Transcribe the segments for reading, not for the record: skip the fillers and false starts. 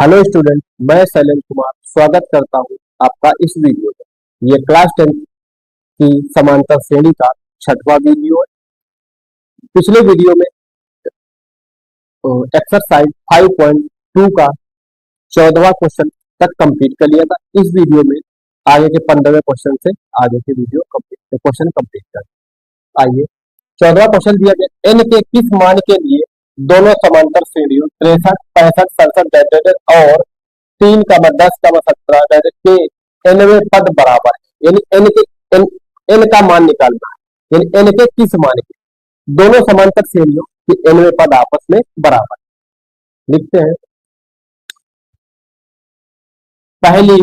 Hello student, मैं शैलेंद्र कुमार स्वागत करता हूं आपका इस वीडियो में। ये क्लास 10 की समांतर श्रेणी का छठवां वीडियो है। पिछले वीडियो में एक्सरसाइज 5.2 का 14वां क्वेश्चन तक कंप्लीट कर लिया था। इस वीडियो में आगे के 15वें क्वेश्चन से आगे के वीडियो क्वेश्चन कंप्लीट कर। आइए, 14वां क्वेश्चन दिया गया, एन के किस मान के लिए दोनों समांतर श्रेणियों 63, 65, 67 और 3, 10, 17 के एनवे पद बराबर है। यानी एन के एन का मान निकालना है। यानी एन के किस मान के दोनों समांतर श्रेणियों के एनवे पद आपस में बराबर है। लिखते हैं, पहली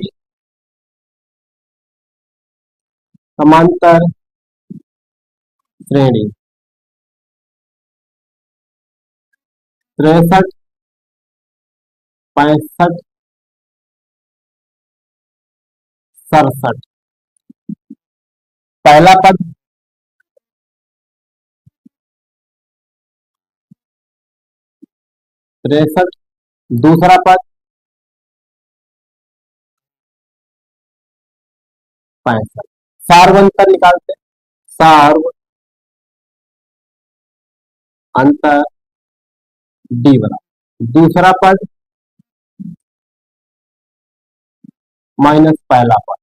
समांतर श्रेणी 63, 65, 67। पहला पद तिरसठ, दूसरा पद 65। सार्व अंतर निकालते हैं। सार्व अंतर डी बराबर दूसरा पद माइनस पहला पद।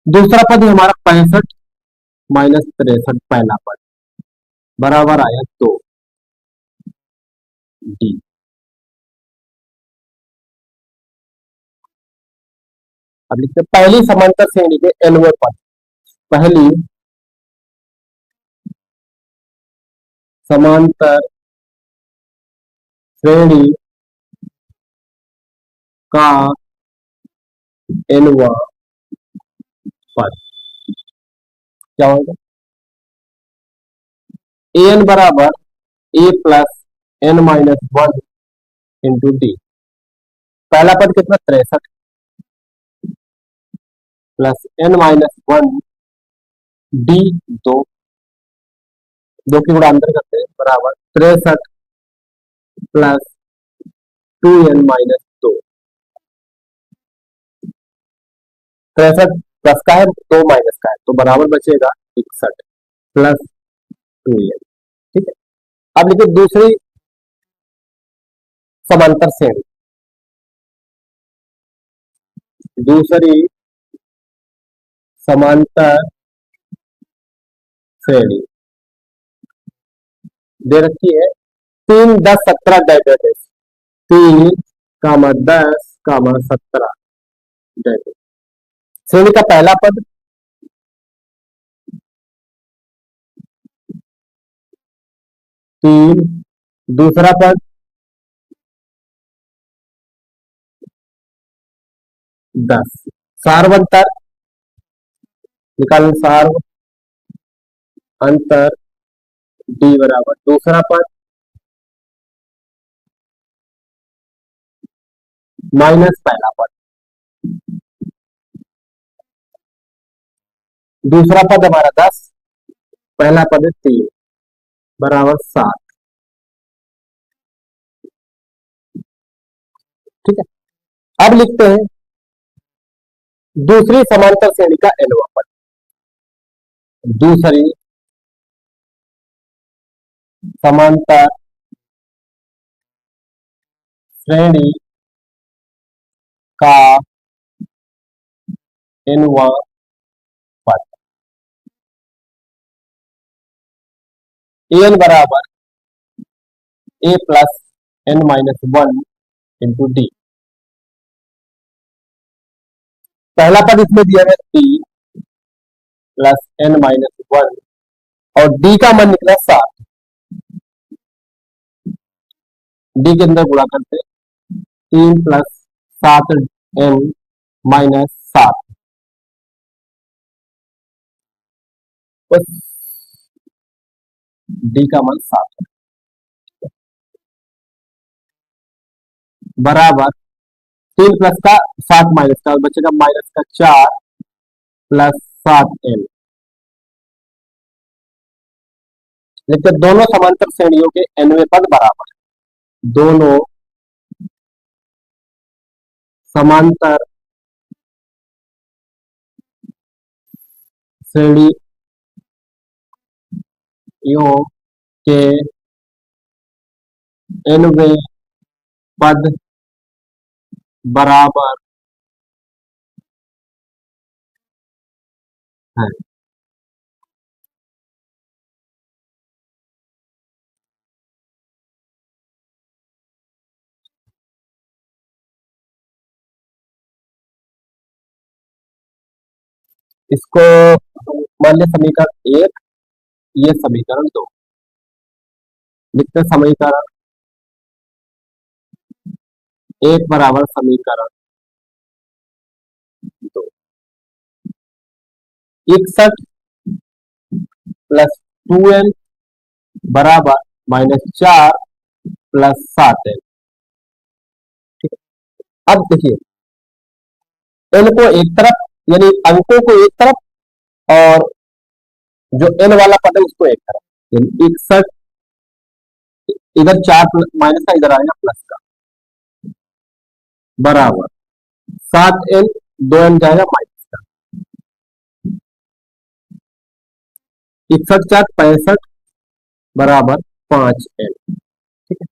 दूसरा पद हमारा 65 माइनस 63 पहला पद बराबर आया 2 डी। अब लिखते पहली समांतर श्रेणी के एनवे पद। पहली समांतर श्रेणी का एनवा पद क्या होगा? एन बराबर a plus n minus 1 into d. पहला पद कितना? 63 प्लस एन माइनस 1 डी 2। दो की गुणा अंदर करते हैं बराबर 63 प्लस 2n माइनस 2। 63 प्लस का है, 2 माइनस का है, तो बराबर बचेगा 61 प्लस 2n। ठीक है, अब लिखिए दूसरी समांतर श्रेणी। दूसरी समांतर श्रेणी दे रखी है 3, 10, 17 डायगोनल। 3, 10, 17 डायगोनल। श्रेणी का पहला पद 3, दूसरा पद 10। सार्व अंतर निकालें। सार्व अंतर डी बराबर दूसरा पद माइनस पहला पद। दूसरा पद हमारा 10, पहला पद है 3 बराबर 7। ठीक है, अब लिखते हैं दूसरी समांतर श्रेणी का एनवा पद। दूसरी समांतर श्रेणी का एनवा पद एन बराबर a plus n minus 1 into d. पहला पद इसमें दिया है 3 प्लस एन माइनस 1 और डी का मान निकला 7। डी के अंदर गुणा करते 3 प्लस 7 एन माइनस 7 डी का मान 7 बराबर 3 प्लस का 7 माइनस का बचेगा माइनस का 4 प्लस 7 एन। लेकिन दोनों समांतर श्रेणियों के nवें पद बराबर है। दोनों समांतर श्रेणियों के nवें पद बराबर है। इसको मान लिया समीकरण एक, ये समीकरण दो। लिखते समीकरण एक बराबर समीकरण दो। 61 प्लस 2n बराबर -4 प्लस 7n। ठीक है, अब देखिए n को एक तरफ यानी अंकों को एक तरफ और जो n वाला पद है उसको एक तरफ, यानी 61 इधर 4 माइनस का इधर आएगा प्लस का बराबर 7n, 2n जाएगा माइनस का। 61 4 65 बराबर 5n। ठीक है,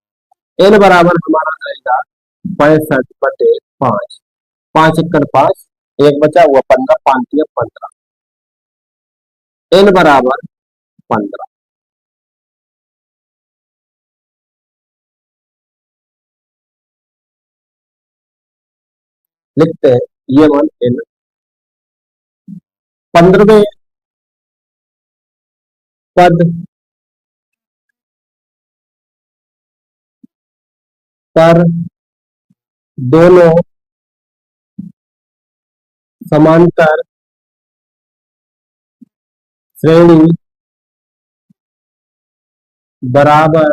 n बराबर हमारा आएगा 65/5। 5 एकड़ 5, एक बचा हुआ 15, 5 दिया 15, n बराबर 15। लिखते हैं ये वन n 15वें पद पर दोनों समांतर श्रेणी बराबर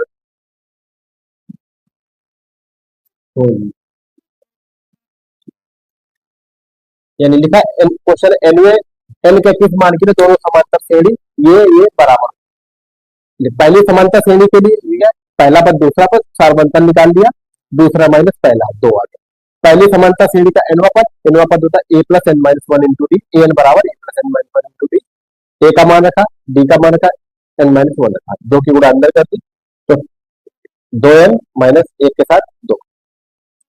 होगी। यानी लिखा क्वेश्चन एन में एन के किस मान के लिए दोनों समांतर श्रेणी ये बराबर। पहली समांतर श्रेणी के लिए ये पहला पद दूसरा पद सार्वंतर निकाल दिया, दूसरा माइनस पहला दो आ गया। पहली समांतर श्रेणी का एनवा पद होता है a plus n minus one into d. A n बराबर a plus n minus one into d. A का मान रखा, डी का मान रखा, एन माइनस वन रखा, दो की गुणा अंदर कर दी तो 2n माइनस एक के साथ 2,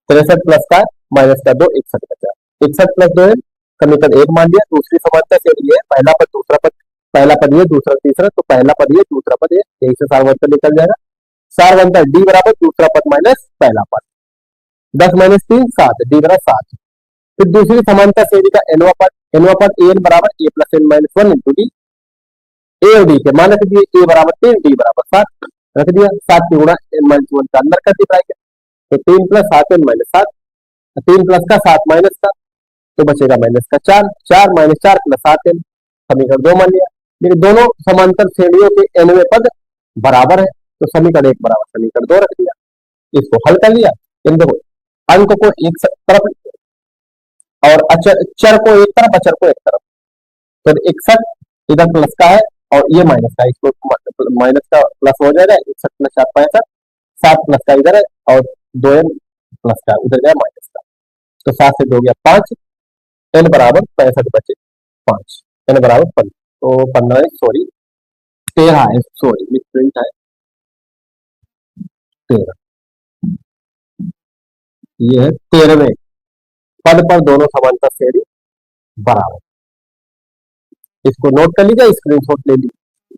63 प्लस का माइनस का 2, 61 बचा। 61 प्लस 2n समीकरण एक मान लिया। दूसरी समानता से ये पहला पद दूसरा पद, पहला पद ये दूसरा तीसरा, तो पहला पद ये दूसरा पद ये, यही से सार्वंतर निकल जाएगा। सार्वंतर डी बराबर दूसरा पद माइनस पहला पद, 10 माइनस 3 7, डी बराबर 7। फिर दूसरी समानता श्रेणी का एनवा पद ए एन बराबर a plus n minus one into d. A और डी के मान रख दिए, ए बराबर 3, डी बराबर 7 रख दिया। 7 की गुणा एन माइनस वन का अंदर कर दी ब्रैकेट, तो 3 प्लस 7 एन माइनस 7, 3 प्लस का 7 माइनस का, तो बचेगा माइनस का 4, 4 माइनस 4 प्लस 7n। समीकरण दो मान लिया। लेकिन दोनों समांतर श्रेणियों के nवें पद बराबर है, तो समीकरण एक बराबर समीकरण दो रख दिया। इसको हल कर लिया। इन देखो अंक को एक तरफ और अचर चर को एक तरफ, अचर को एक तरफ, तो 61 इधर प्लस का है और ये माइनस का है, इसको माइनस का प्लस हो जाएगा। 61 प्लस 4 65, 7 प्लस का इधर है और 2n प्लस का उधर गया माइनस का, तो 7 से 2 गया 5, n बराबर 65 बचे 5, n बराबर 15, तो 15 सॉरी 13 है, सॉरी मिसप्रिंट है 13। ये है 13वें पद पर दोनों समांतर श्रेणी बराबर। इसको नोट कर लीजिए, स्क्रीनशॉट ले लीजिए।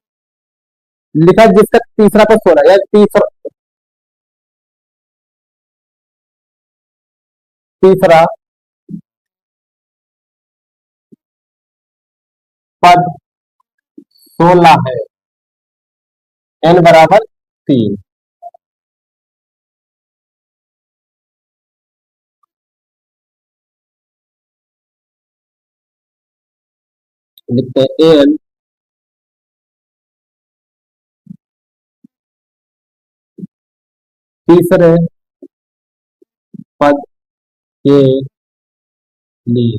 लिखा जिसका तीसरा पद सोना या तीसरा पद 16 है, n बराबर 3। लिखते हैं एन तीसरे पद के लिए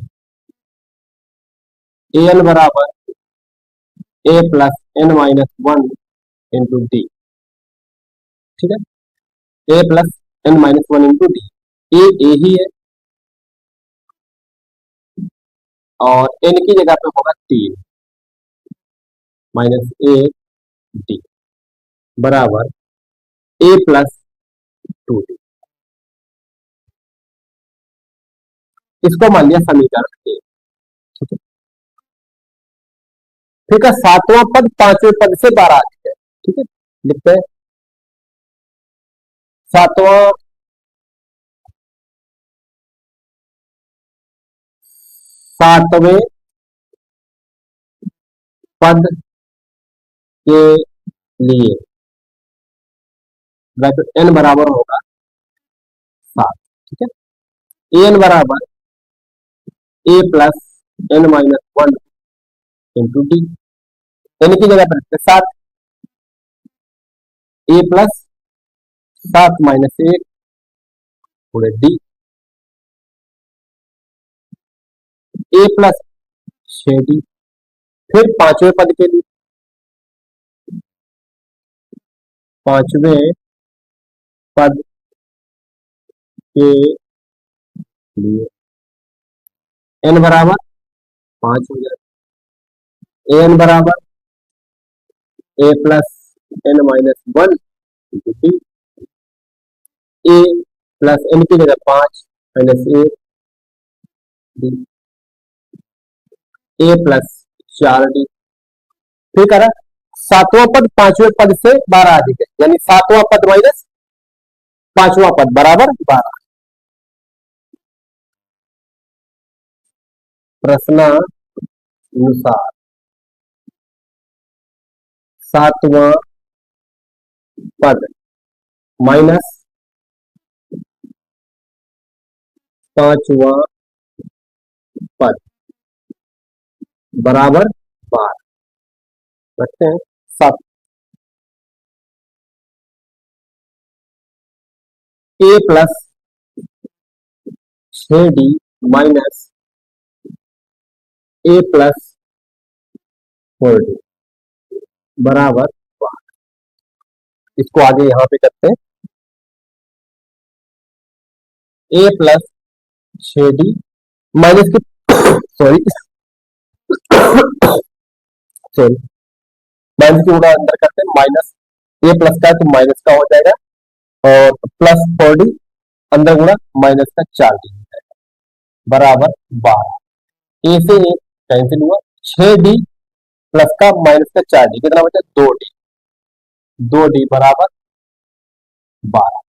एन बराबर a plus n minus one into d, ठीक है, a plus n minus one into d. A ही है और एन की जगह पे होगा 3 माइनस ए डी बराबर ए प्लस 2डी। इसको मान लिया समीकरण ए, ठीक है। ठीक है, सातवां पद पांचवें पद से 12 अधिक है, ठीक है। लिखते हैं सातवां सातवें पद के लिए एन बराबर होगा 7, ठीक है। एन बराबर a plus n minus one into d. N की जगह पर रखते 7, ए प्लस 7 माइनस 1 पूरे डी, ए प्लस 6डी। फिर पांचवें पद के लिए, पांचवें पद के लिए एन बराबर 5 हो जाए। एन बराबर a plus n minus one into d. A plus n की जगह 5 माइनस 1 डी, ए प्लस 4डी। ठीक है ना, सातवां पद पांचवें पद से 12 अधिक है, यानी सातवां पद माइनस पांचवां पद बराबर 12। प्रश्नानुसार सातवां पद माइनस पांचवां पद बराबर 12 रखते हैं। 7 ए प्लस 6डी माइनस ए प्लस 4डी बराबर 12। इसको आगे यहां पे करते हैं। ए प्लस 6डी माइनस की सॉरी सॉरी माइनस की गुणा अंदर करते हैं, माइनस ए प्लस का है तो माइनस का हो जाएगा और प्लस 4डी अंदर गुणा माइनस का 4डी हो जाएगा बराबर 12। ए से ए कैंसिल हुआ, 6डी प्लस का माइनस का 4डी कितना बचा 2डी, 2डी बराबर 12।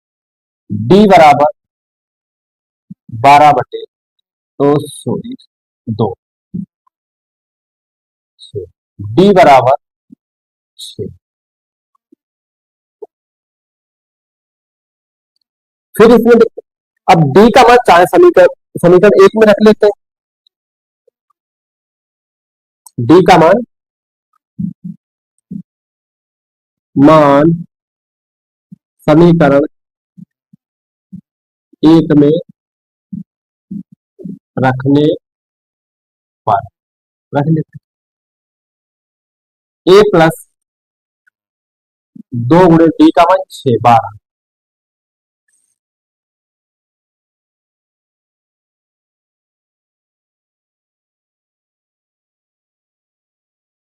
डी बराबर 12 बटे तो सॉरी 2, डी बराबर 6। फिर इसमें देखते अब डी का मान चाहे समीकरण एक में रख लेते हैं। डी का मान समीकरण एक में रखने पर रख लेते हैं। ए प्लस 2 गुणे डी का मान 6 12,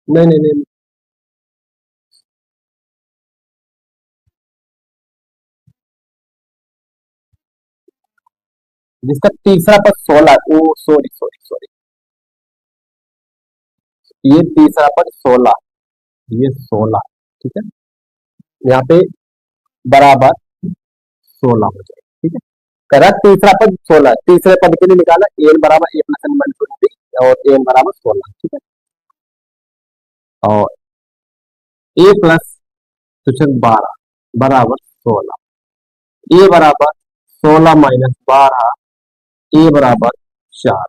नहीं नहीं नहीं जिसका तीसरा पद 16, ओ सॉरी सॉरी सॉरी, ये तीसरा पद 16, ये 16, ठीक है, यहाँ पे बराबर 16 हो जाए, ठीक है। करेक्ट, तीसरा पद 16, तीसरे पद के लिए निकाला एन बराबर ए प्लस एन माइनस 20 और एन बराबर 16, ठीक है। और ए प्लस 12 बराबर 16, ए बराबर 16 माइनस 12, ए बराबर 4,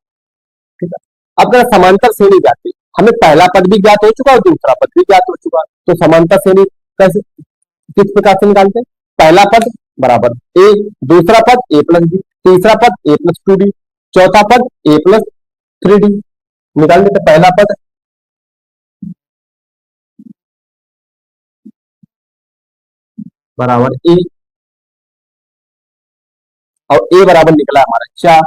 ठीक है। अब अगर समांतर श्रेणी जाती, हमें पहला पद भी ज्ञात हो चुका और दूसरा पद भी ज्ञात हो चुका, तो समांतर श्रेणी कैसे किस प्रकार से निकालते हैं? पहला पद बराबर ए, दूसरा पद ए प्लस बी, तीसरा पद ए प्लस 2डी, चौथा पद ए प्लस 3डी निकाल देते। पहला पद बराबर ए, और ए बराबर निकला हमारा 4,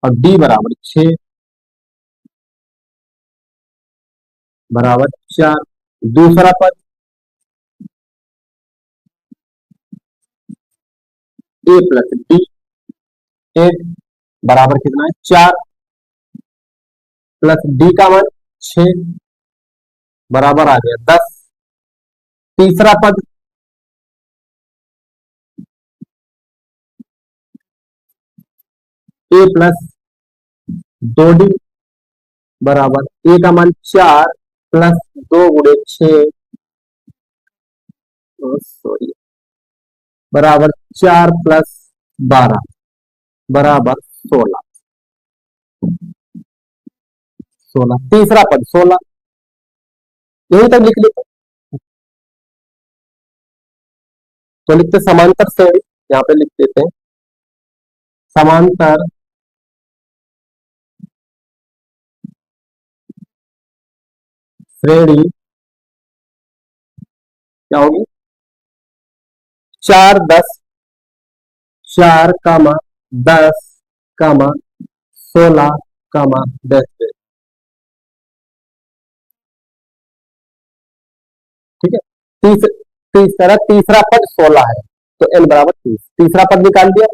और डी बराबर 6 बराबर 4। दूसरा पद ए प्लस डी 8 बराबर कितना है 4, प्लस डी का मान 6 बराबर आ गया 10। तीसरा पद ए प्लस 2डी बराबर ए का मान 4 प्लस 2 गुणे 6, सॉरी, बराबर 4 प्लस 12 बराबर 16। 16 तीसरा पद 16 यही तक लिख लेते, तो लिखते समांतर श्रेणी, यहाँ पे लिख देते हैं समांतर श्रेणी क्या होगी 4 10 4 कामा 10 कामा 16 कामा 10। ठीक है, तीसरा पद 16 है, तो n बराबर 30। तीसरा पद निकाल दिया,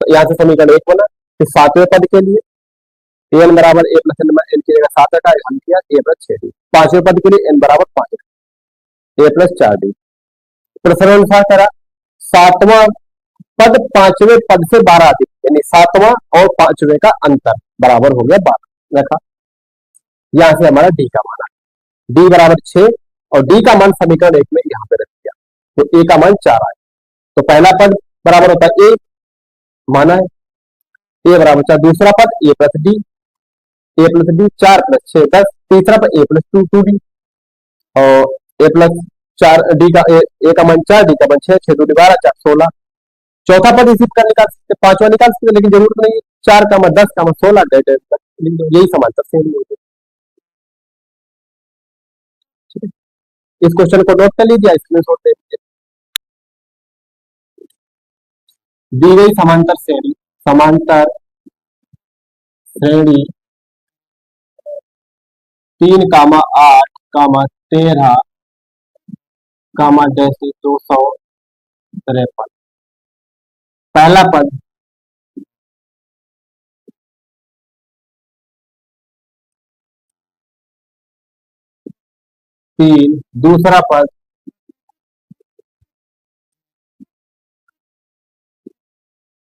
तो यहाँ से समीकरण 1 बना। फिर सातवें पद के लिए एन बराबर ए प्लस एन की जगह 7 हटा हल किया ए प्लस 6डी। पांचवें पद के लिए एन बराबर 5 ए प्लस 4डी। प्रसरण अनुसार करा, सातवां पद पांचवें पद से 12 अधिक, यानी सातवां और पांचवें का अंतर बराबर हो गया 12 रखा। यहां से हमारा डी का मान डी बराबर 6, और डी का मान समीकरण 1 में यहाँ पे रख दिया, तो ए का मान 4 आया। तो पहला पद बराबर होता है ए, माना है ए बराबर 4। दूसरा पद ए plus D, a plus D 4 plus 6 10। तीसरा पद ए प्लस 2डी, और ए प्लस 4 डी का ए का मान 4 डी का मान 6 6 2 12 4 16। चौथा पद इसी प्रकार निकाल सकते, पांचवा निकाल सकते, लेकिन जरूरत नहीं है। 4 का मान 10 का मान 16 यही समांतर श्रेणी होगी। इस क्वेश्चन को नोट कर लीजिए, स्क्रीनशॉट ले लीजिए। दी गई समांतर श्रेणी 3 कामा 8 कामा 13 कामा डैश 253। पहला पद तीन, दूसरा पद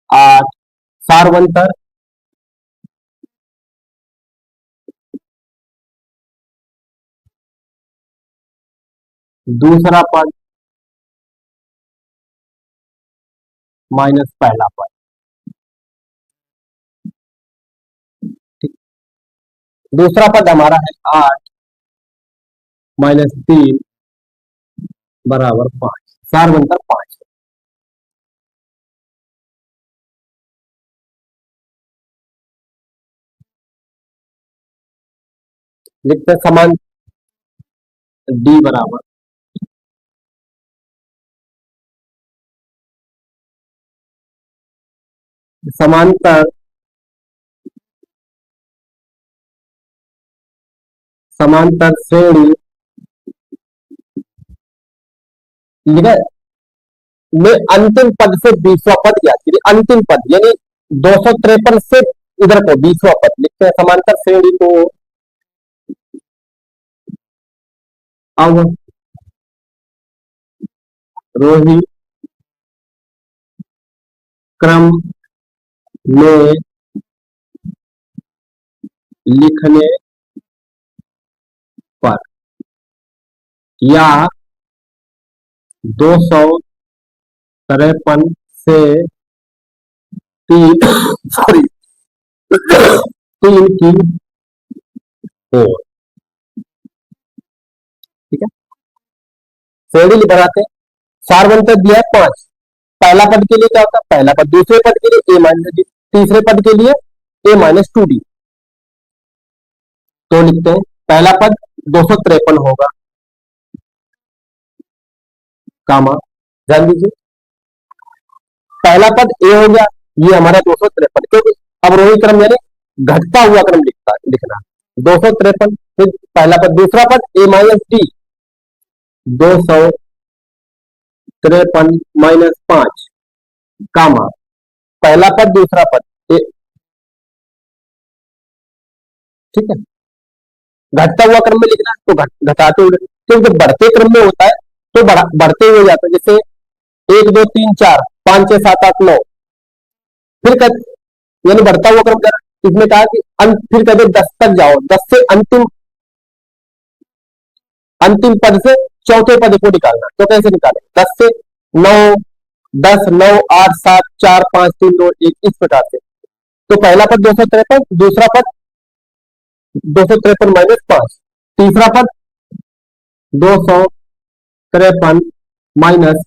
8 सार्वंतर दूसरा पद माइनस पहला पद। ठीक, दूसरा पद हमारा है 8 माइनस 3 बराबर 5, सार्वंतर 5। लिखते समान डी बराबर समांतर श्रेणी लिखा में अंतिम पद से 20वां पद ज्ञात कीजिए। अंतिम पद यानी 253 से इधर को 20वां पद लिखते हैं। समांतर श्रेणी को अवरोही क्रम में लिखने पर या 253 से 3 सॉरी 3 की ओर। ठीक है, श्रेणी बनाते हैं। सार्वंतर दिया है 5। पहला पद के लिए क्या होता है पहला पद, दूसरे पद के लिए ए माइनस डी, तीसरे पद के लिए ए माइनस 2डी। तो लिखते हैं पहला पद 253 होगा, कामा, ध्यान दीजिए पहला पद ए हो गया, ये हमारा 253, क्योंकि अवरोही क्रम यानी घटता हुआ क्रम लिखना 253, फिर पहला पद, दूसरा पद ए माइनस डी 253 - 5, कामा पहला पद दूसरा पद ए, ठीक है, घटता हुआ क्रम में लिखना तो घटाते हुए, क्योंकि बढ़ते क्रम में होता है तो बढ़ते हुए जाता है, जैसे 1 2 3 4 5 6 7 8 9, फिर यानी बढ़ता हुआ क्रम कर, इसमें कहा कि फिर कहते 10 तक जाओ, 10 से अंतिम अंतिम पद से चौथे पद को निकालना, तो कैसे निकालें, 10 से 9, 10 9 8 7 4 5 3 2 1, इस प्रकार से। तो पहला पद 253, दूसरा पद 253 - 5, तीसरा पद 253 -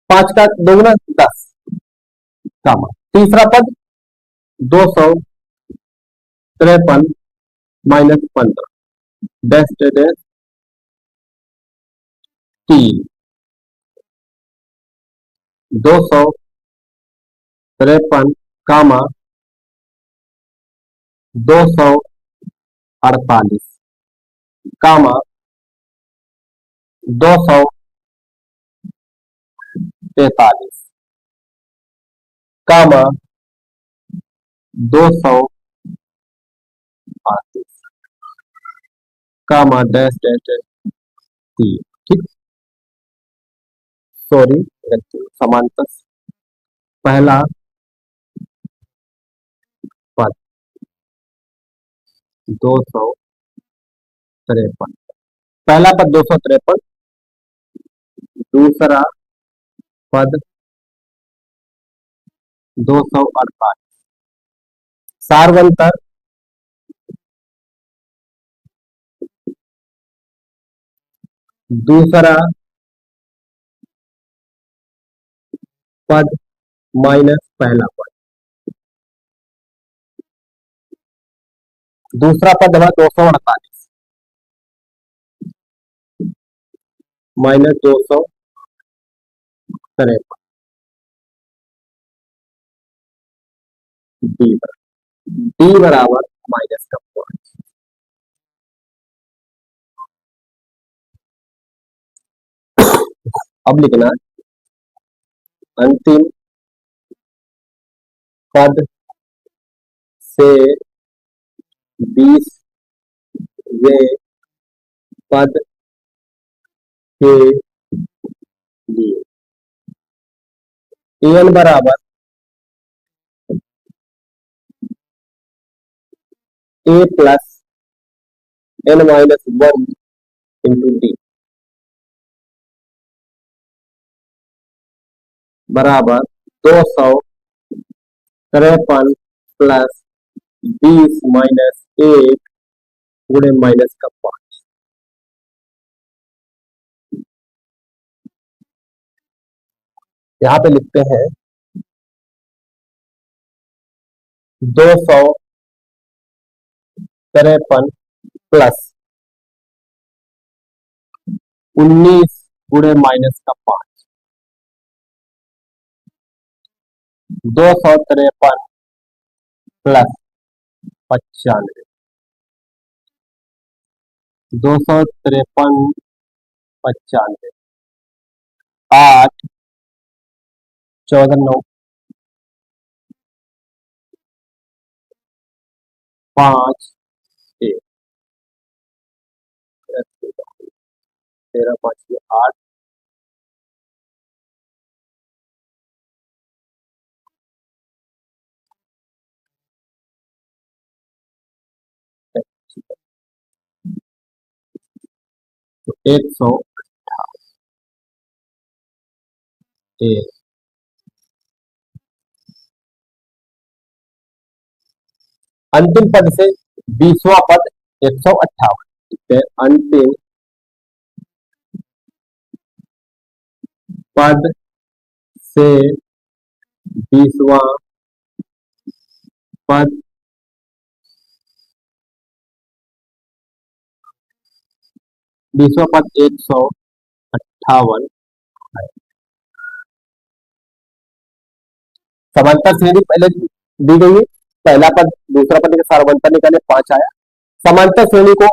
5 का दोगुना 10, कामा तीसरा पद 253 - 15, डैश डैश 3, 253, कामा 248, कामा 243, कामा 238, कामा डैश डैश डैश 3, ठीक, सॉरी समांतर पहला पद 253, पहला पद 253, दूसरा पद 248, सार्वंतर दूसरा पद माइनस पहला पद, दूसरा पद है 248 - 253, डी बराबर माइनस का पॉइंट। अब लिखना अंतिम पद से 20वें पद के लिए एन बराबर a plus n - 1 into d बराबर 253 प्लस 20 माइनस 1 गुणे माइनस का 5, यहां पे लिखते हैं 253 प्लस 19 गुणे माइनस का 5, 253 प्लस 95, 253 95, 8 14 9 5 1, 13 5 8, तो 128, अंतिम पद से 20वां पद 158, अंतिम पद से 20वां पद 128, 58 है। समांतर श्रेणी पहले दी गई है, पहला पद दूसरा पद का सारवंतर निकाले 5 आया। समांतर श्रेणी को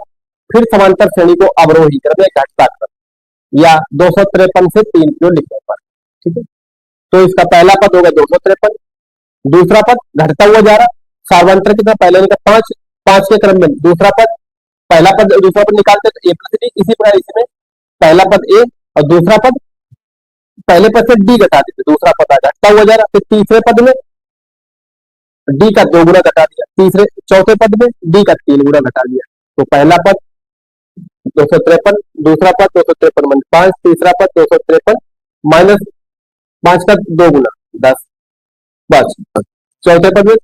फिर समांतर श्रेणी को अवरोही क्रम या घटता क्रम या 253 से 3 किलो लिखने पर, ठीक है। तो इसका पहला पद होगा 253, दूसरा पद घटता हुआ जा रहा, सारवंतर कितना पहले निकल 5, 5 के क्रम में दूसरा पद, पहला पद दूसरा पद निकालते तो ए प्लस डी, इसी प्रकार इसमें पहला पद ए और दूसरा पद पहले पद से डी घटा देते, दूसरा पद घटता हुआ जा रहा, फिर तीसरे पद में डी का 2 गुना घटा दिया, तीसरे चौथे पद में डी का 3 गुना घटा दिया। तो पहला पद 253, दूसरा पद 253 माइनस 5, तीसरा पद 253 माइनस 5 का 2 गुना 10, बस चौथे पद में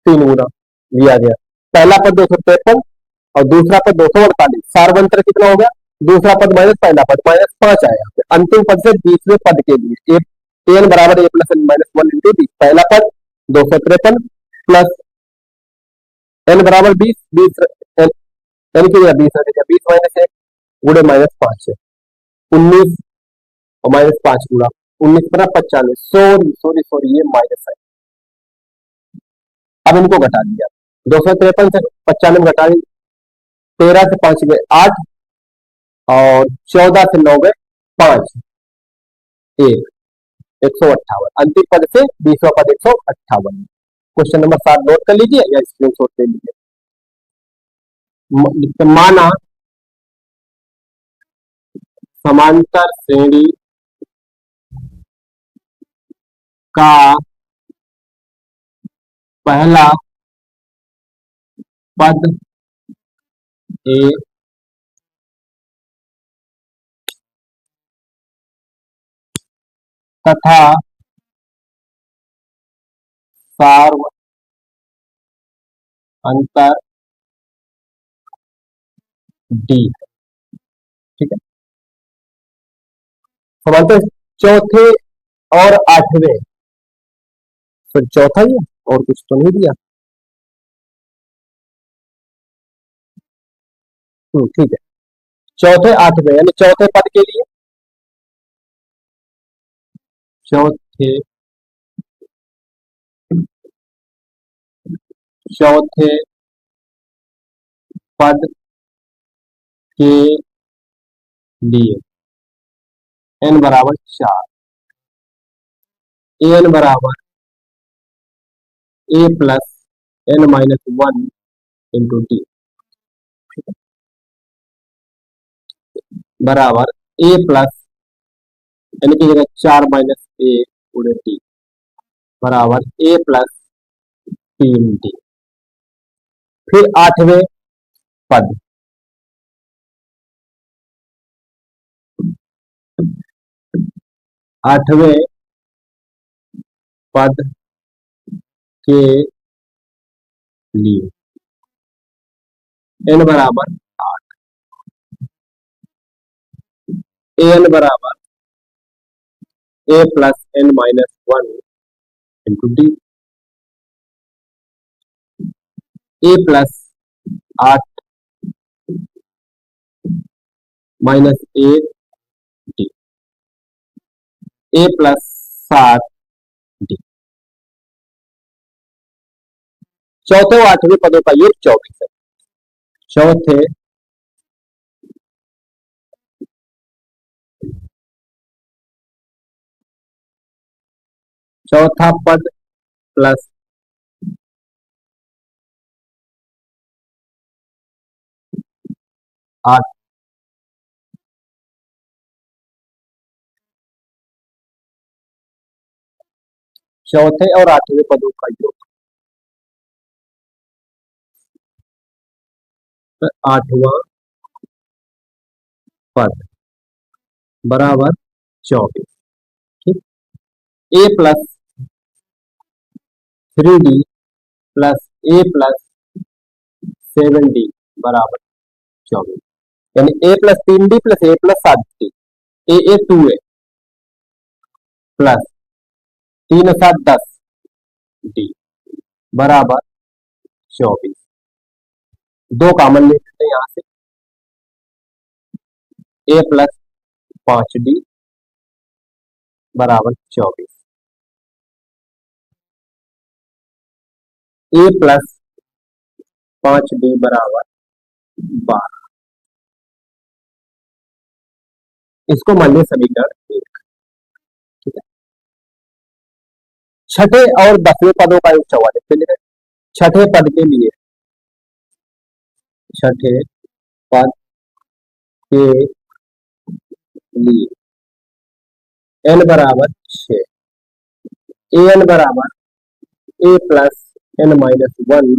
3 गुना लिया गया। पहला पद 253 और दूसरा पद 248, सारवंतर कितना हो गया, दूसरा पद माइनस पहला पद माइनस 5 आया। अंतिम पद से तीसरे पद के लिए एन बराबर a plus n minus 1 into d, पहला पद 253 प्लस एन बराबर 20, 20 एन की जगह 20 रख दिया, 20 माइनस 1 गुणे माइनस 5 है, 19 और माइनस 5 गुणा 19 पर 95, सॉरी सॉरी सॉरी ये माइनस है। अब इनको घटा दिया, 253 से 95 घटा दी, 13 से 5 गए 8 और 14 से 9 गए 5, 1, 158, अंतिम पद से 20वां पद 158। क्वेश्चन नंबर 7 नोट कर लीजिए या स्क्रीनशॉट ले लीजिए। माना समांतर श्रेणी का पहला पद ए तथा सारवंतर डी, ठीक है। समांतर चौथे और 8वें, तो चौथा ही है और कुछ तो नहीं दिया, ठीक है। चौथे 8वें यानी चौथे पद के लिए, चौथे चौथे पद के लिए एन बराबर 4, एन बराबर a plus n minus 1 into d बराबर ए प्लस एन की जगह 4 माइनस ए गुणे डी बराबर ए प्लस 3 डी। फिर 8वें पद, आठवें पद के लिए एन बराबर 8, एन बराबर a plus n minus 1 into d, a plus 8 minus a d, a plus 7 d. चौथे और 8वें पदों का योग 24 है। चौथे चौथा पद प्लस 8 चौथे और 8वें पदों का योग, 8वां पद बराबर 24, ठीक। ए प्लस 3d प्लस ए प्लस 7d बराबर 24, यानी ए प्लस 3d प्लस ए प्लस 7d, ए 2 है प्लस 3 7 10 डी बराबर 24। 2 कॉमन ले लेते हैं यहां से, ए प्लस 5d बराबर 24, a प्लस 5d बराबर 12। इसको मान लिया समीकरण 1। ठीक है, छठे और 10वें पदों का योग 44 पे लिखे। छठे पद के लिए, छठे पद के लिए n बराबर 6, ए एन बराबर a plus n minus 1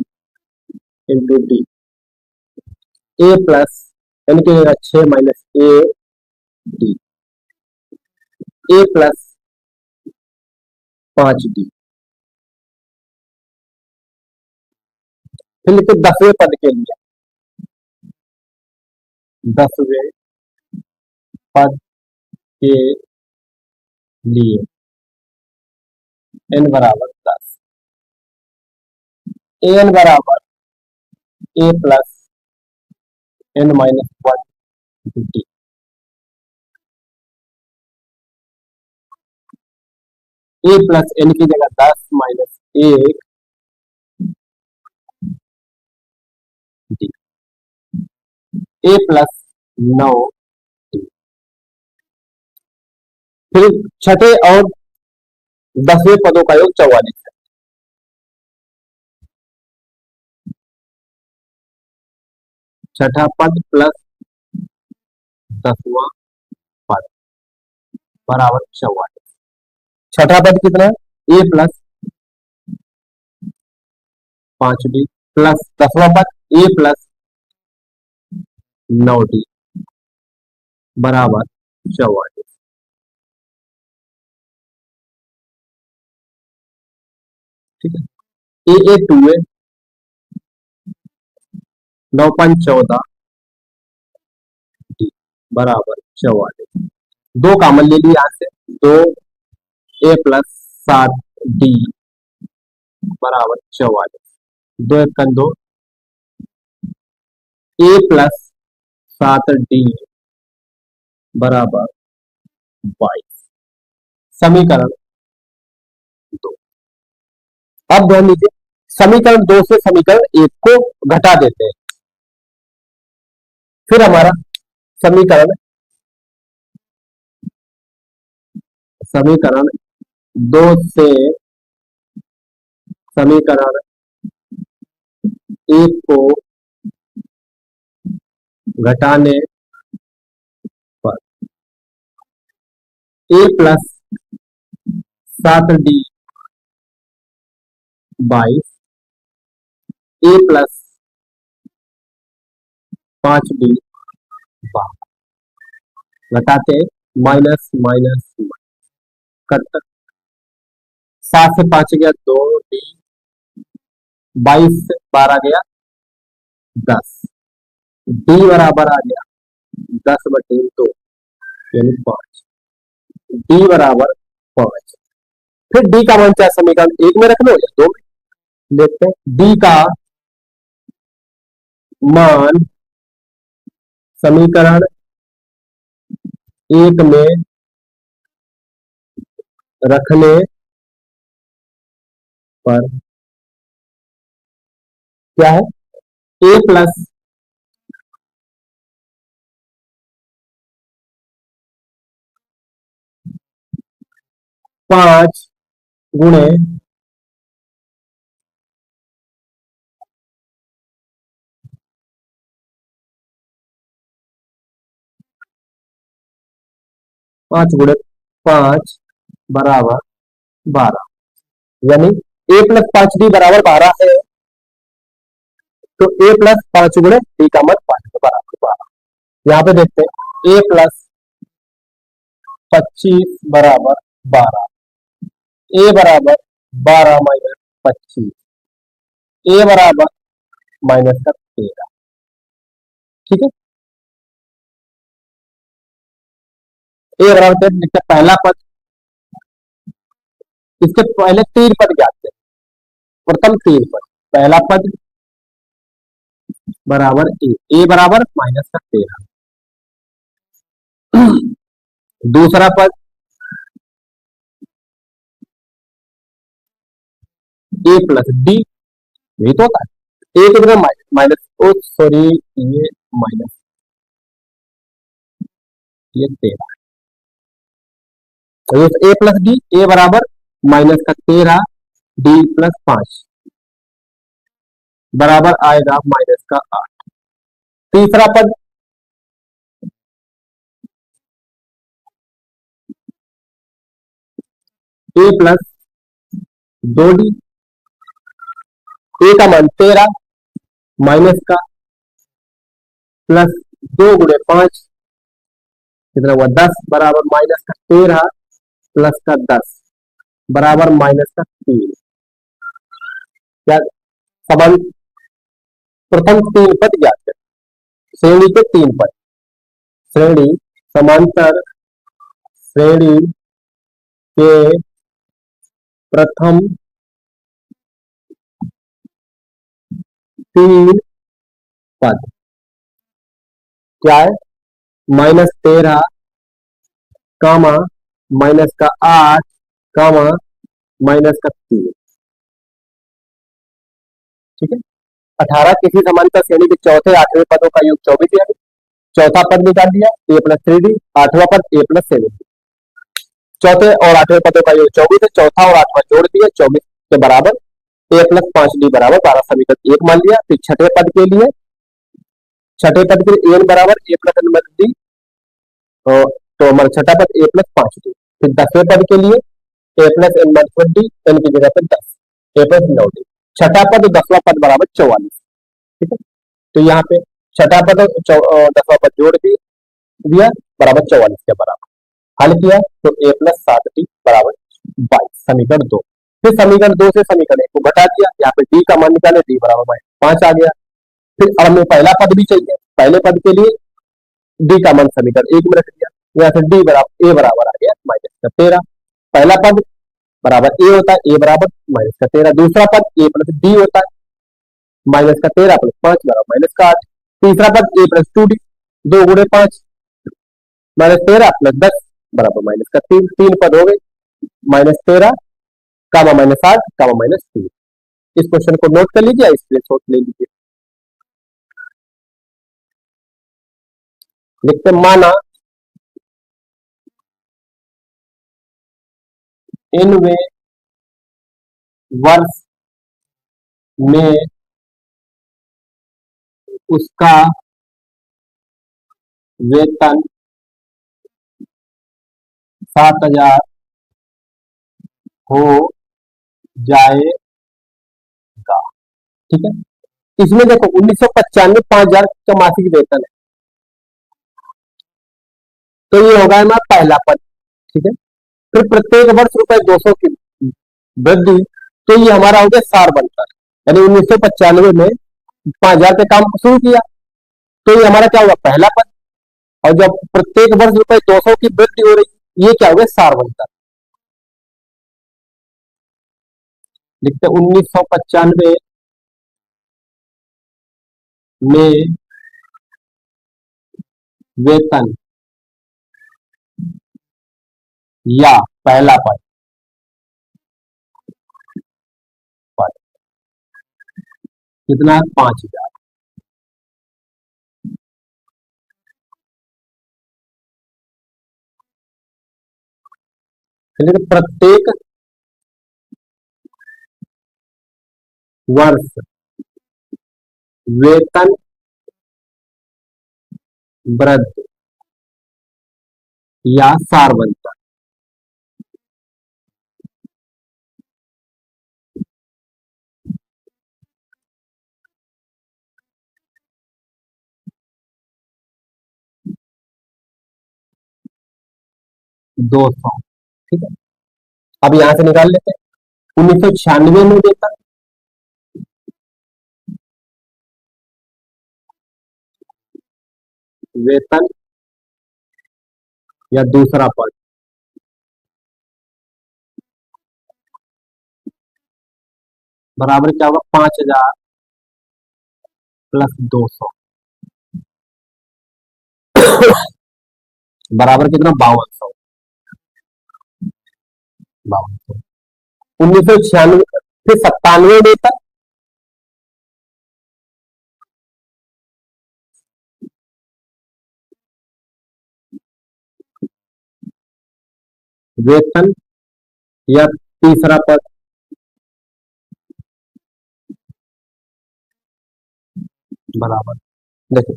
into d, a plus n की जगह 6 minus a d, a plus 5d। फिर लिखते 10वें पद के लिए, 10वें पद के लिए n बराबर 10, ए एन बराबर a plus n minus 1 d, a plus n की जगह 10 minus 1 d, a plus 9 D. फिर छठे और 10वें पदों का योग 44 है। छठा पद प्लस 10वां पद बराबर 44। छठा पद कितना है? ए प्लस 5d प्लस 10वां पद ए प्लस 9d बराबर 44। ठीक है, ए 2 है, 9 5 14 डी बराबर 44। दो कॉमन ले लिए यहां से, 2 ए प्लस 7 डी बराबर 44। 2 1 2 ए प्लस 7 डी बराबर 22। समीकरण 2। अब ध्यान दीजिए, समीकरण 2 से समीकरण 1 को घटा देते हैं। फिर हमारा समीकरण समीकरण 2 से समीकरण 1 को घटाने पर ए प्लस 7d 22, ए प्लस 5d 12 घटाते माइनस माइनस कट, 7 से 5 गया 2d, 22 से 12 गया 10, डी बराबर आ गया 10/2 यानी 5, डी बराबर 5। फिर डी का मान चाहे समीकरण 1 में रख लो या 2 में। देखते हैं डी का मान समीकरण 1 में रखने पर क्या है? ए प्लस 5 गुणे 5 बराबर 12, यानी ए प्लस 5d बराबर 12 है, तो ए प्लस 5 गुणे डी का मान 5 के बराबर 12। यहाँ पे देखते हैं ए प्लस 25 बराबर 12, ए बराबर 12 माइनस 25, ए बराबर माइनस का 13। ठीक है, ए बराबर लिखते पहला पद, इसके पहले 3 पद ज्ञात थे। प्रथम 3 पद, पहला पद बराबर ए बराबर माइनस का 13, दूसरा पद ए प्लस डी, यही तो होता है। ए कितना माइनस, ओ सॉरी, ये माइनस, ये 13, तो ये ए प्लस डी, ए बराबर माइनस का 13 डी प्लस 5 बराबर आएगा माइनस का 8। तीसरा पद ए प्लस 2 डी, ए का मान 13 माइनस का प्लस 2 गुणे 5 कितना हुआ 10 बराबर माइनस का 13 प्लस का 10 बराबर माइनस का 3। क्या संबंध, प्रथम 3 पद ज्ञात करें, श्रेणी के 3 पद, श्रेणी समांतर श्रेणी के प्रथम 3 पद क्या है, -13 कामा माइनस का 8 कामा माइनस का 3, ठीक है। 18 किसी समांतर श्रेणी के चौथे 8वें पदों का योग 24 है। चौथा पद निकाल दिया ए प्लस 3डी, 8वां पद ए प्लस 7डी, चौथे और 8वें पदों का योग 24 है, चौथा और 8वां जोड़ दिया 24 के बराबर ए प्लस 5डी बराबर 12 समीकरण 1 मान लिया। फिर छठे पद के लिए एन बराबर a plus n minus D, तो हमारा छठा पद ए प्लस 5डी। फिर 10वें पद के लिए a plus n minus d, n की जगह पर 10, ए प्लस 9डी, छठा पद 10वां पद बराबर 44, ठीक है। तो यहाँ पे छठा पद 10वां पद जोड़ दिया बराबर 44 के बराबर, हल किया तो ए प्लस 7डी बराबर 22, समीकरण 2। फिर समीकरण 2 से समीकरण 1 को घटा दिया, यहाँ पे डी का मान निकाले, डी बराबर -5 आ गया। फिर अब हमें पहला पद भी चाहिए, पहले पद के लिए डी का मान समीकरण 1 में रख दिया, यहाँ से डी बराबर ए बराबर आ गया -13। पहला पद बराबर ए होता है, ए बराबर -13। दूसरा पद ए प्लस डी होता है, -13 प्लस 5 बराबर -8। तीसरा पद ए प्लस 2डी, 2 गुणे 5 -13 प्लस 10 बराबर -3, 3 पद हो गए, -13 कामा -8 कामा -3। इस क्वेश्चन को नोट कर लीजिए, इसलिए सोच ले लीजिए। लिखते माना इनवे वर्ष में उसका वेतन 7,000 हो जाएगा, ठीक है। इसमें देखो 1995 5,000 का मासिक वेतन है, तो ये होगा हमारा पहला पद, ठीक है। फिर प्रत्येक वर्ष ₹200 की वृद्धि, तो ये हमारा हो गया सार बनकर, यानी 1995 में 5,000 के काम को शुरू किया, तो ये हमारा क्या हुआ पहला पद। और जब प्रत्येक वर्ष ₹200 की वृद्धि हो रही, ये क्या हो गया सार बनकर। लिखते 1995 में वेतन या पहला पद कितना 5,000, प्रत्येक वर्ष वेतन वृद्धि या सार बनकर, ₹200, ठीक है। अब यहां से निकाल लेते हैं 1996 में वेतन वेतन या दूसरा पद बराबर क्या होगा 5,000 प्लस 200, बराबर कितना 5200। 5200 1996 फिर 97 में तक वेतन या तीसरा पद। बराबर देखिए,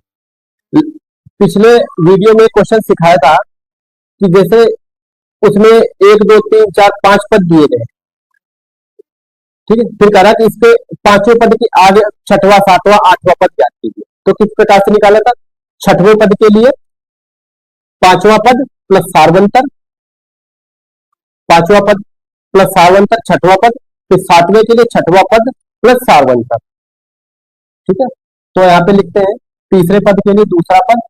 पिछले वीडियो में क्वेश्चन सिखाया था कि जैसे उसमें 1 2 3 4 5 पद दिए गए, ठीक है, फिर कह रहा कि इसके पांचवें पद की आगे छठवां सातवां आठवां पद ज्ञात कीजिए। तो किस प्रकार से निकाला था? छठवें पद के लिए पांचवां पद प्लस सार्वंतर, पांचवा पद प्लस सार्वंतर छठवां पद, फिर सातवें के लिए छठवां पद प्लस सार्वंतर। ठीक है, तो यहाँ पे लिखते हैं तीसरे पद के लिए दूसरा पद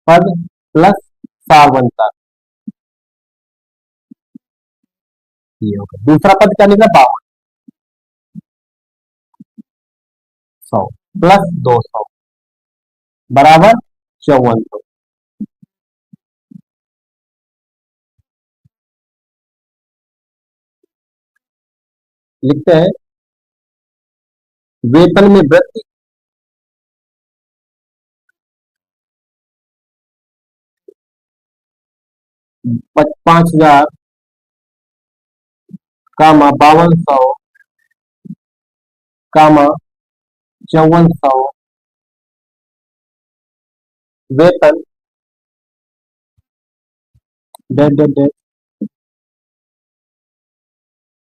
पद प्लस सार्वंतर, ये होगा। दूसरा पद क्या निकला? 5200 प्लस 200 बराबर 5400। लिखते हैं वेतन में वृद्धि 5000 कामा 5200 कामा 5400 वेतन डेट डेट डेट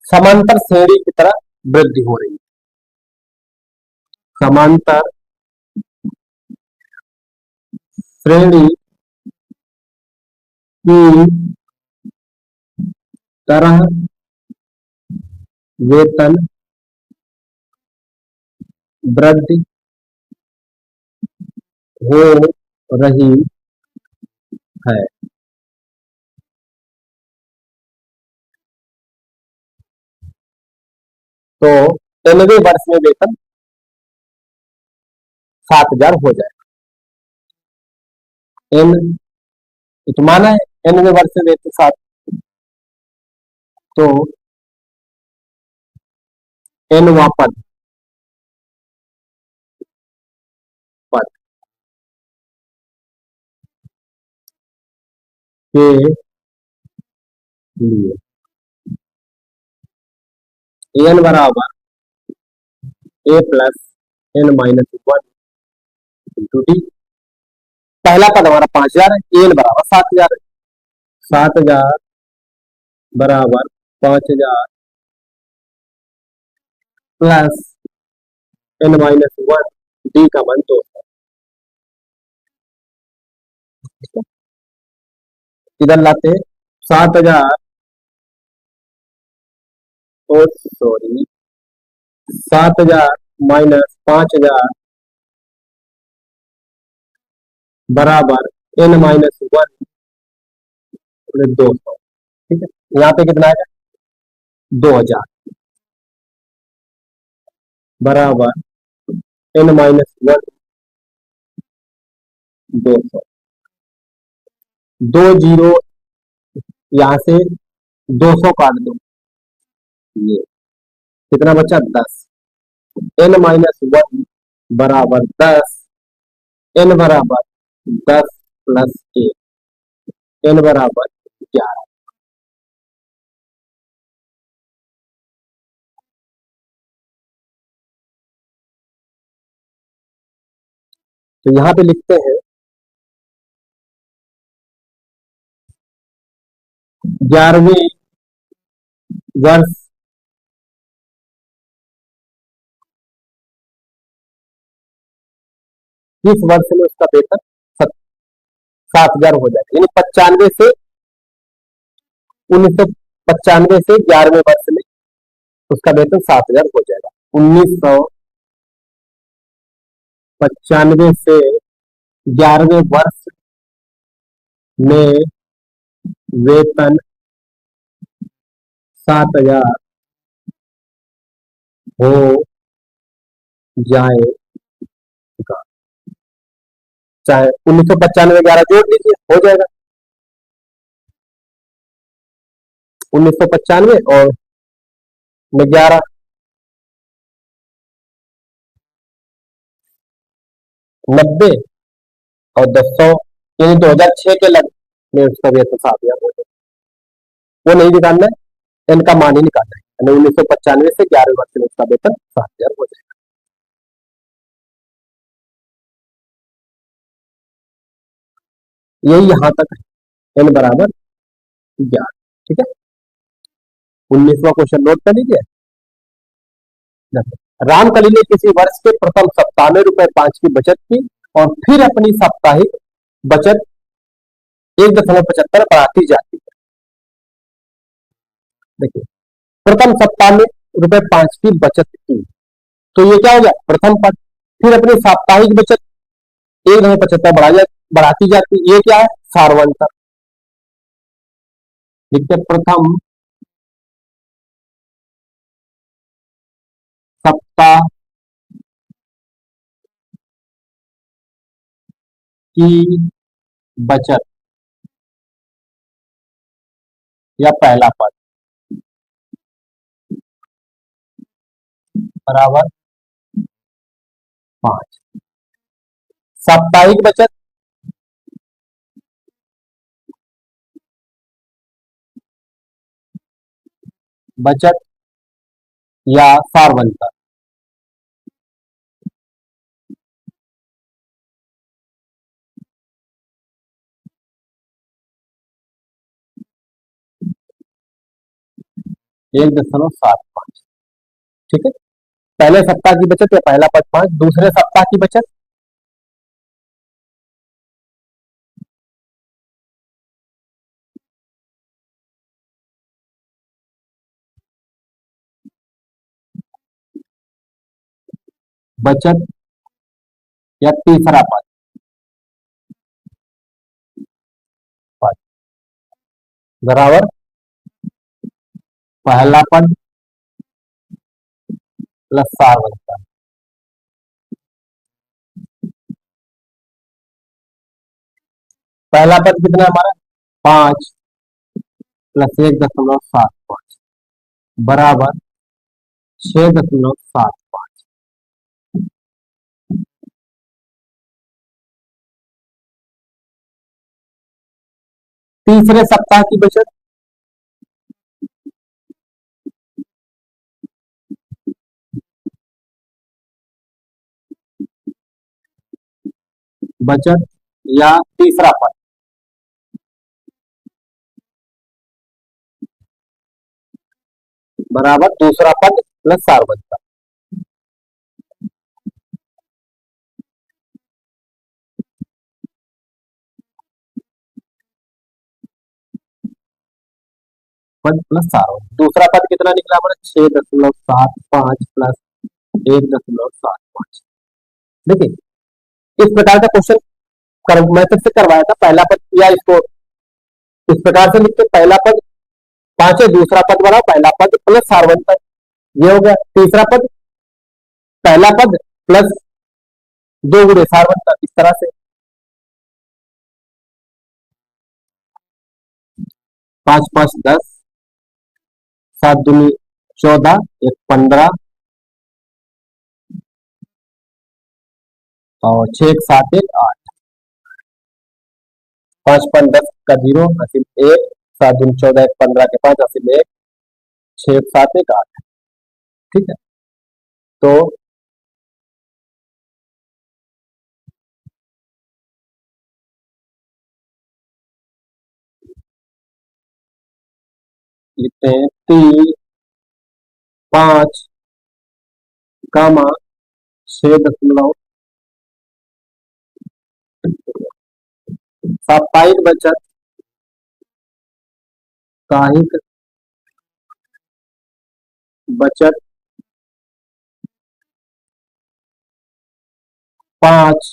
समांतर श्रेणी की तरह वृद्धि हो रही है। समांतर श्रेणी की तरह वेतन वृद्धि हो रही है। तो nवें वर्ष में वेतन 7000 हो जाएगा। तो माना है nवें वर्ष में वेतन 7, तो nवां पद पद के लिए n बराबर a plus n minus 1 into d. पहला पद हमारा 5000 है, एन बराबर 7000 है। 7000 बराबर 5000 प्लस n माइनस 1 डी का मान 200। इधर लाते हैं 7000 और सॉरी 7000 माइनस 5000 बराबर n माइनस 1 200। ठीक है, यहाँ पे कितना है? 2000 बराबर n माइनस 1 200। 20 यहाँ से 200 काट दो, ये कितना बचा? 10। n माइनस 1 बराबर 10, n बराबर 10 प्लस 1, n बराबर 11। तो यहाँ पे लिखते हैं 11वें वर्ष इस वर्ष में उसका वेतन 7000 हो जाएगा, यानी 1995 से 11वें वर्ष में उसका वेतन 7000 हो जाएगा। 1995 से 11वें वर्ष में वेतन 7000 हो जाएगा। चाहे 1995 11 जोड़ लीजिए, हो जाएगा 1995 और में 11, 90 और 10 100, यानी 2006 के लग में उसका भी तो 7,000 हो जाएगा। वो नहीं निकालना है, इनका मान ही निकालना है, यानी 1995 से 11 वर्ष में उसका वेतन 7,000 हो जाएगा। यही यहां तक है, n बराबर 11। ठीक है, 19वां क्वेश्चन नोट कर लीजिए। रामकली ने किसी वर्ष के प्रथम सप्ताह में ₹5 की बचत की और फिर अपनी साप्ताहिक बचत 1.75 बढ़ाती जाती है। देखिए, प्रथम सप्ताह में ₹5 की बचत की, तो ये क्या हो गया प्रथम पद। फिर अपनी साप्ताहिक बचत 1.75 बढ़ाती जाती, ये क्या है सार्वंतर। देखिए, प्रथम सप्ताह की बचत या पहला पद बराबर 5। साप्ताहिक बचत बचत या सार्वंतर, एक दशमलव सात पांच ठीक है, पहले सप्ताह की बचत या पहला पद 5, दूसरे सप्ताह की बचत बचत या तीसरा पद पद बराबर पहला पद प्लस सार्वंतर। पहला पद कितना है हमारा 5 प्लस 1.75 बराबर 6.75। तीसरे सप्ताह की बचत बचत या तीसरा पद बराबर दूसरा पद प्लस सार्वंतर। पद प्लस सार्वंतर, दूसरा पद कितना निकला हमारा 6.75 प्लस 1.75। देखिए, इस प्रकार का क्वेश्चन मैथड से करवाया था। पहला पद या इसको इस प्रकार से लिखते, पहला पद 5 है, दूसरा पद बढ़ाओ, पहला पद प्लस सार्वंतर, ये हो गया। तीसरा पद पहला पद प्लस 2 गुणे सार्वंतर, इस तरह से 5 5 10, 7 दूनी 14, 1 15 और 6 1 7 1 8, 5 5 10 का 0 हासिल 1, 7 दूनी 14, 1 15 के 5 हासिल 1, 6 1 7 1 8। ठीक है, तो लिखते हैं 3 5 कामा 6 साप्ताहिक बचत, साप्ताहिक बचत 5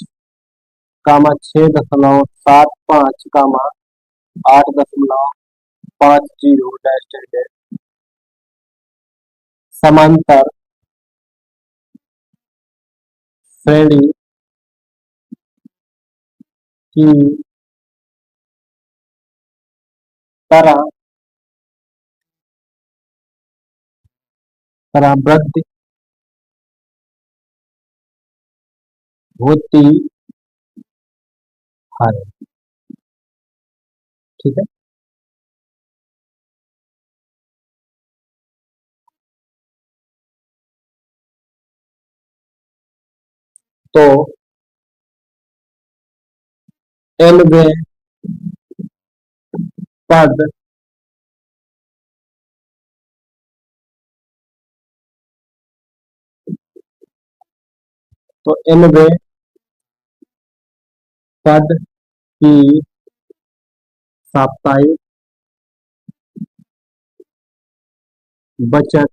कामा 6.75 कामा 8.50 डैश डैश डैश समांतर श्रेणी की तरह वृद्धि होती है। ठीक है, तो nवें पद तो nवें पद की साप्ताहिक बचत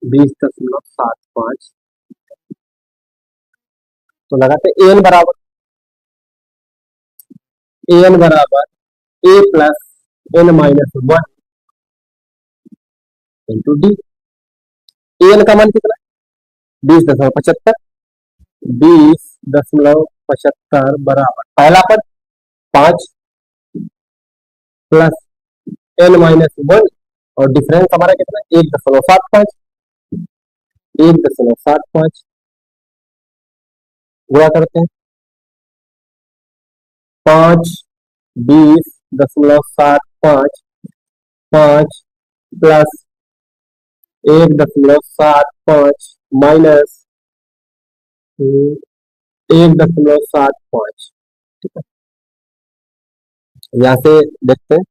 20.75। तो लगाते एन बराबर a plus n-1 into d. N का मान कितना? 20.75। 20.75 बराबर पहला पद 5 प्लस n-1 और डिफरेंस हमारा कितना? 1.75। 1.75 गुणा करते हैं 5 20.75 5 प्लस 1.75 माइनस 1.75। ठीक है, यहां से देखते हैं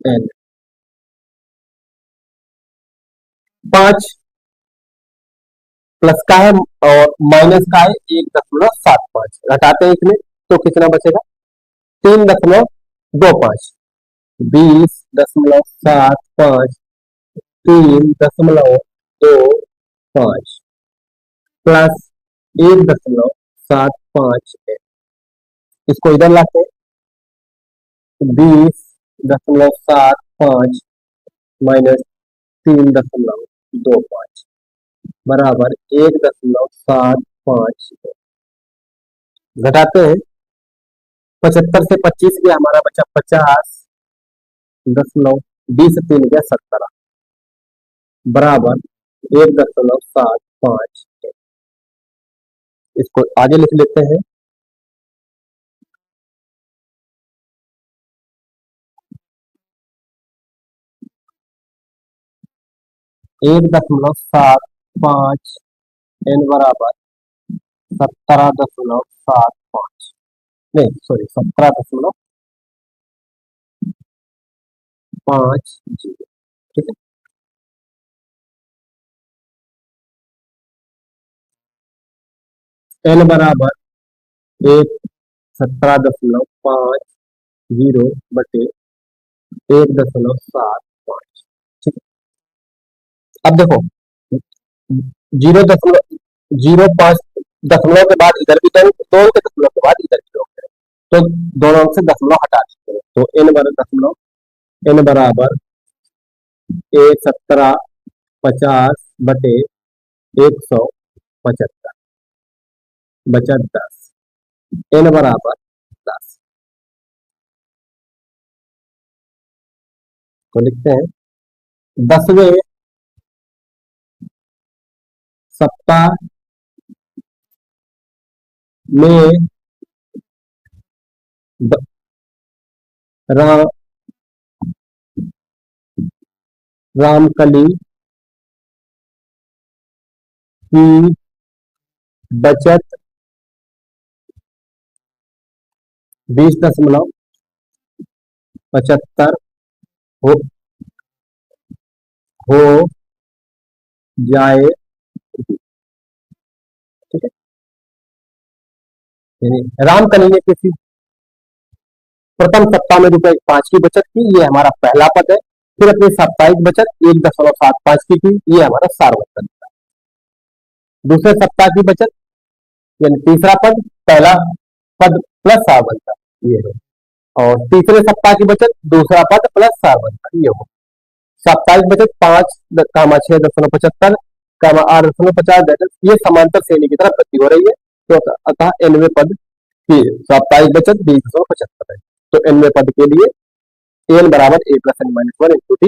n 5 प्लस का है और माइनस का है 1.75। घटाते हैं इसमें तो कितना बचेगा? 3.25। 20.75 3.25 प्लस 1.75 इसको इधर लाते हैं। 20.75 माइनस 3.25 बराबर 1.75। घटाते हैं 75 से 25 गया, हमारा बचा 50.20 3 गया 17 बराबर 1.75। इसको आगे लिख लेते हैं। 1.75 n बराबर 17.75 नहीं सॉरी 17.50। ठीक है, n बराबर 17.50 बटे 1.75। ठीक है, अब देखो 0.05 दशमलव के बाद इधर भी दो के दशमलव के बाद इधर भी दो तो दोनों से दशमलव हटा देते हैं। तो n बराबर 17.50 बटे 175 बचा 10। n बराबर 10 को लिखते हैं 10वें सप्ताह में रा, रामकली की बचत 20.75 हो हो जाए। ठीक है, यानी रामकली ने किसी प्रथम सप्ताह में ₹5 की बचत की, ये हमारा पहला पद है। फिर अपनी साप्ताहिक बचत 1.75 की, ये हमारा सार्वत्रिक था। दूसरे सप्ताह की बचत यानी तीसरा पद, पहला पद प्लस सार्वत्रिक ये है। और तीसरे सप्ताह की बचत दूसरा पद प्लस सार्वत्रिक ये हो। साप्ताहिक बचत 5 6.75 R.50 ये समांतर श्रेणी की तरफ वृद्धि हो रही है। तो अतः nवें पद की साप्ताहिक बचत 20.75 है। तो nवें पद के लिए n बराबर a plus n minus 1 into T,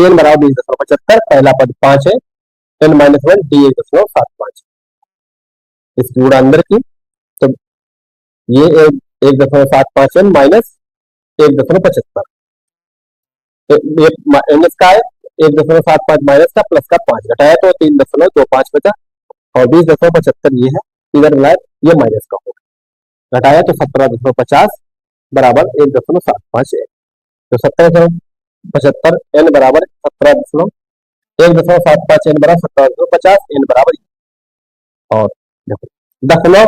n बराबर 20.75, पहला पद 5 है, n माइनस 1 डी 1.75, इसकी गुणा अंदर की, तो ये 1.75 n माइनस 1.75, एन का है 1.75 माइनस का प्लस का 5 घटाया तो 3.25 बचा, और 20.75 ये है, इधर मिलाए ये माइनस का होगा, घटाया तो 17.50 बराबर 1.75 है। तो 17.75 एन बराबर 1.75 एन बराबर 17.50 एन बराबर, और देखो दशमलव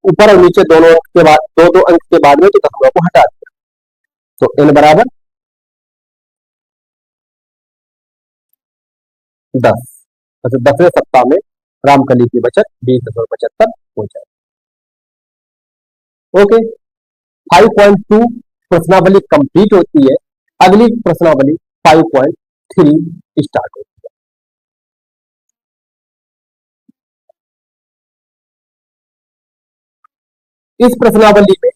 ऊपर और नीचे दोनों अंक के बाद, दो अंक के बाद में तो दशमलव को हटा दिया, तो एन बराबर 10। अच्छा, 10वें सप्ताह में रामकली की बचत 20.75 हो जाए। ओके, 5.2 प्रश्नावली कंप्लीट होती है। अगली प्रश्नावली 5.3 स्टार्ट होती है। इस प्रश्नावली में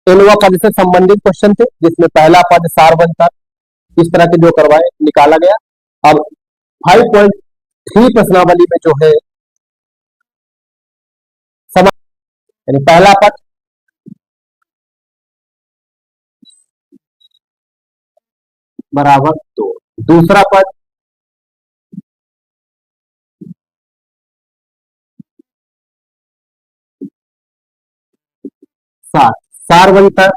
एनवा पद से संबंधित क्वेश्चन थे, जिसमें पहला पद सारवंतर इस तरह के जो करवाए निकाला गया। अब 5.3 प्रश्नावली में जो है यानी पहला पद बराबर 2, दूसरा पद सात, सारवंतर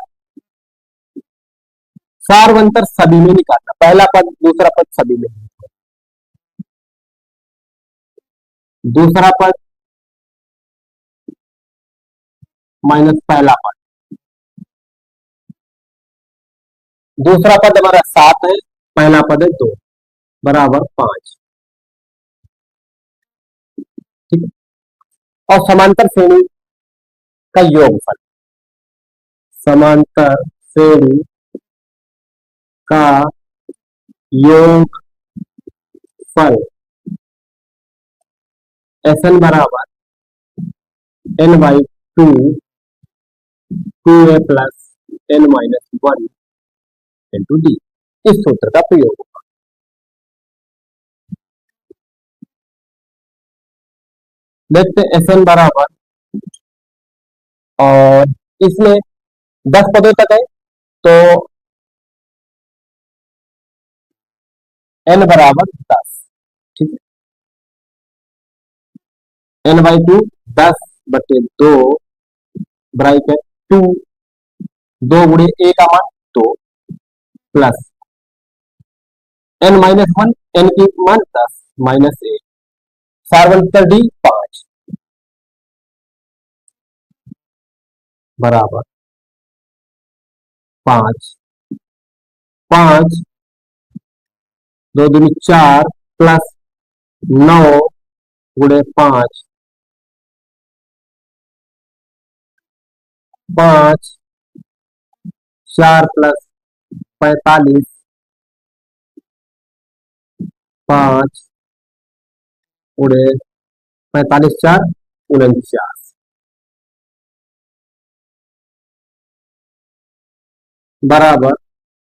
सारवंतर सभी में निकालना, पहला पद दूसरा पद सभी में, दूसरा पद माइनस पहला पद, दूसरा पद हमारा 7 है, पहला पद है 2 बराबर 5, ठीक है। और समांतर श्रेणी का योगफल, समांतर श्रेणी का योगफल Sn बराबर n/2 2a plus n minus 1 into D, इस सूत्र का प्रयोग होगा। देखते Sn बराबर, और इसमें 10 पदों तक है, तो n बराबर 10, ठीक है। n/2 10/2 ब्रैकेट 2, 2 गुणे ए का मान 2 प्लस n माइनस 1, n की मान 10 माइनस ए, सारवंतर डी 5 बराबर 5, 5 2 दूनी 4 प्लस 9 गुणे 5, 5 4 प्लस 45, 5 गुणे 45 4 49 बराबर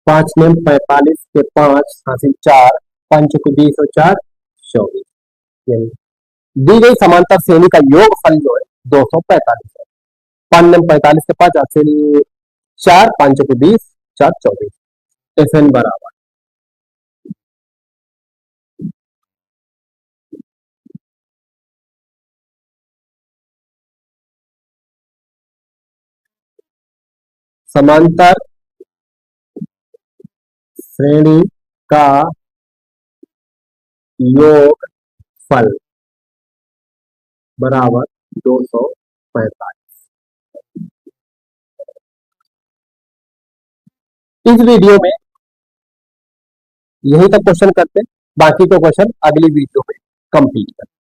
5 में 45 के 5 हासिल 4, 5 को 20 और 4 24, दी गई समांतर श्रेणी का योगफल जो है 245 है। 5 में 45 के 5 हासिल 4, 5 को 20 4 24, Sn बराबर समांतर श्रेणी का योगफल बराबर 245। इस वीडियो में यही तक क्वेश्चन करते हैं, बाकी तो क्वेश्चन अगली वीडियो में कंप्लीट करते हैं।